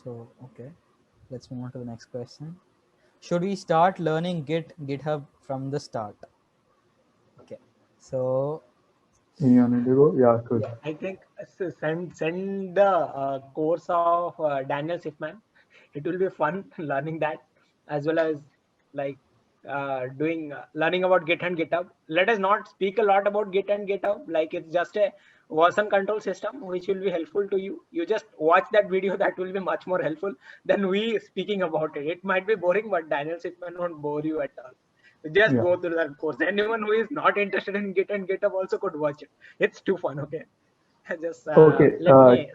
So, okay, let's move on to the next question. Should we start learning GitHub from the start? Okay, so Anyone want to go? Yeah, good. yeah, I think send the course of Daniel Sifman. It will be fun learning that, as well as like doing learning about Git and GitHub. Let us not speak a lot about Git and GitHub. Like it's just a version control system which will be helpful to you. You just watch that video. That will be much more helpful than we speaking about it. It might be boring, but Daniel Sifman won't bore you at all. Just Yeah. go through that course. Anyone who is not interested in Git and GitHub also could watch it. It's too fun. Okay. Just Okay. let me.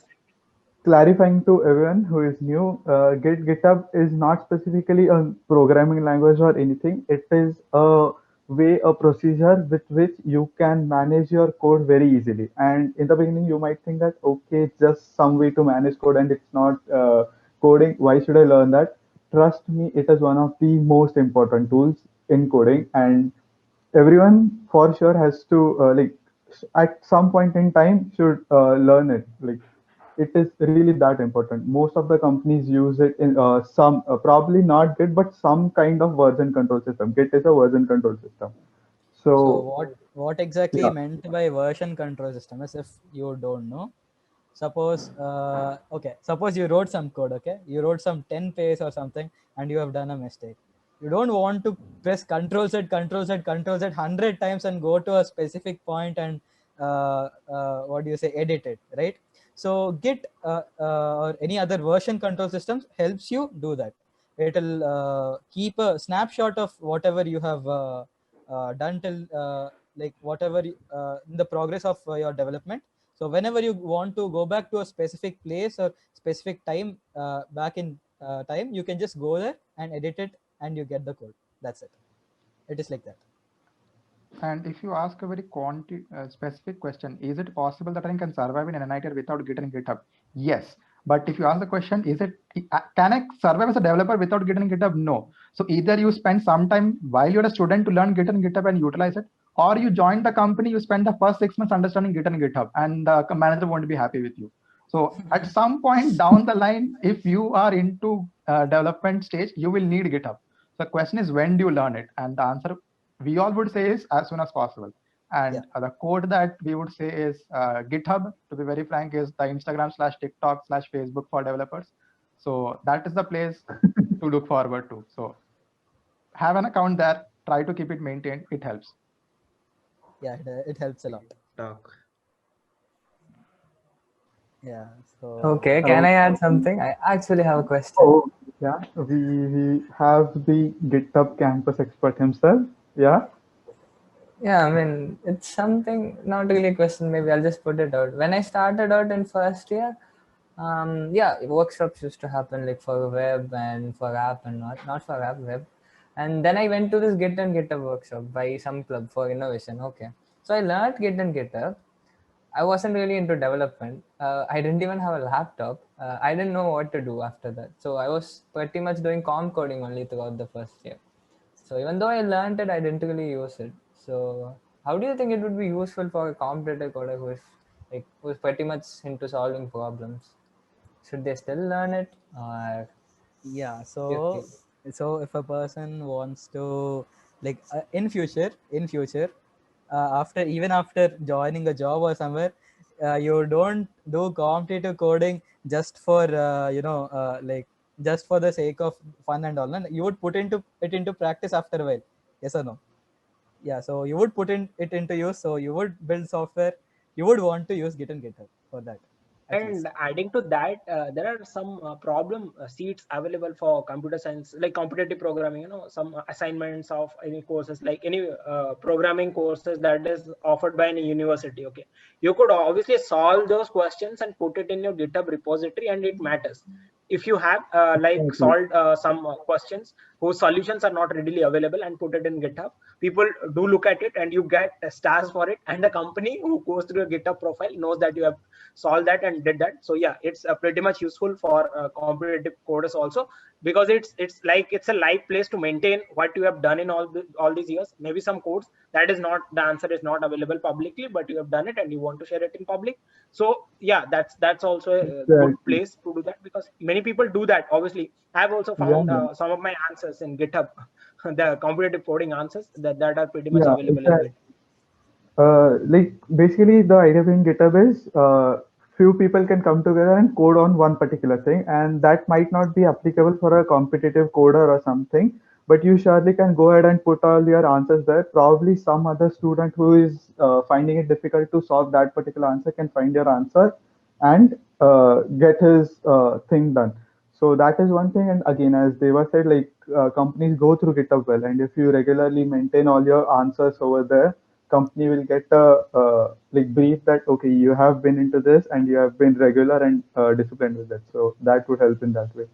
Clarifying to everyone who is new, GitHub is not specifically a programming language or anything. It is a way, a procedure with which you can manage your code very easily. And in the beginning, you might think that, okay, it's just some way to manage code and it's not coding. Why should I learn that? Trust me, it is one of the most important tools in coding. And everyone for sure has to at some point in time should learn it. Like it is really that important. Most of the companies use it in some probably not Git, but some kind of version control system. Git is a version control system. so So what exactly yeah, meant by version control system is, if you don't know, suppose okay, suppose you wrote some code, okay, you wrote some 10 pages or something, and you have done a mistake. You don't want to press control z 100 times and go to a specific point and what do you say, edit it, right? So Git or any other version control systems helps you do that. It'll keep a snapshot of whatever you have done till like whatever in the progress of your development. So whenever you want to go back to a specific place or specific time back in time, you can just go there and edit it, and you get the code. That's it. It is like that. And if you ask a very specific question, is it possible that I can survive in an NITR without Git and GitHub? Yes. But if you ask the question, can I survive as a developer without Git and GitHub? No. So either you spend some time while you're a student to learn Git and GitHub and utilize it, or you join the company, you spend the first 6 months understanding Git and GitHub, and the manager won't be happy with you. So at some point down the line, if you are into development stage, you will need GitHub. So the question is, when do you learn it? And the answer we all would say is as soon as possible. And the code that we would say is GitHub, to be very frank, is the Instagram/TikTok/Facebook for developers. So that is the place to look forward to. So have an account there, try to keep it maintained. It helps. Yeah, it helps a lot. Talk. Yeah. So Okay, can I add something? I actually have a question. oh yeah, we have the GitHub campus expert himself. Yeah. Yeah, I mean, it's something, not really a question, maybe I'll just put it out. When I started out in first year, yeah, workshops used to happen like for web and for app and not for app, web. And then I went to this Git and GitHub workshop by some club for innovation. Okay. So I learned Git and GitHub. I wasn't really into development. I didn't even have a laptop. I didn't know what to do after that. So I was pretty much doing com coding only throughout the first year. So even though I learned it, I didn't really use it. So how do you think it would be useful for a competitive coder who's pretty much into solving problems? Should they still learn it, or yeah, so if a person wants to like in future after joining a job or somewhere, you don't do competitive coding just for like just for the sake of fun and all, and you would put into practice after a while. Yes or no? Yeah, so you would put it into use, so you would build software, you would want to use Git and GitHub for that. And adding to that, there are some problem seats available for computer science, like competitive programming. Some assignments of any courses, like any programming courses that is offered by any university. Okay, you could obviously solve those questions and put it in your GitHub repository, and it matters. If you have like Exactly. solved some questions, whose solutions are not readily available and put it in GitHub. People do look at it and you get stars for it. And the company who goes through your GitHub profile knows that you have solved that and did that. So yeah, it's pretty much useful for competitive coders also, because it's like it's a live place to maintain what you have done in all these years. Maybe some codes that is not, the answer is not available publicly, but you have done it and you want to share it in public. So yeah, that's also a good Exactly. place to do that, because many people do that. Obviously, I've also Yeah, found yeah. some of my answers in GitHub, the competitive coding answers that are pretty much Yeah, available in exactly. GitHub. Like basically the idea behind GitHub is few people can come together and code on one particular thing, and that might not be applicable for a competitive coder or something, but you surely can go ahead and put all your answers there. Probably some other student who is finding it difficult to solve that particular answer can find your answer and get his thing done. So that is one thing. And again, as Deva said, like companies go through GitHub well, and if you regularly maintain all your answers over there, company will get a like brief that okay, you have been into this and you have been regular and disciplined with it. So that would help in that way.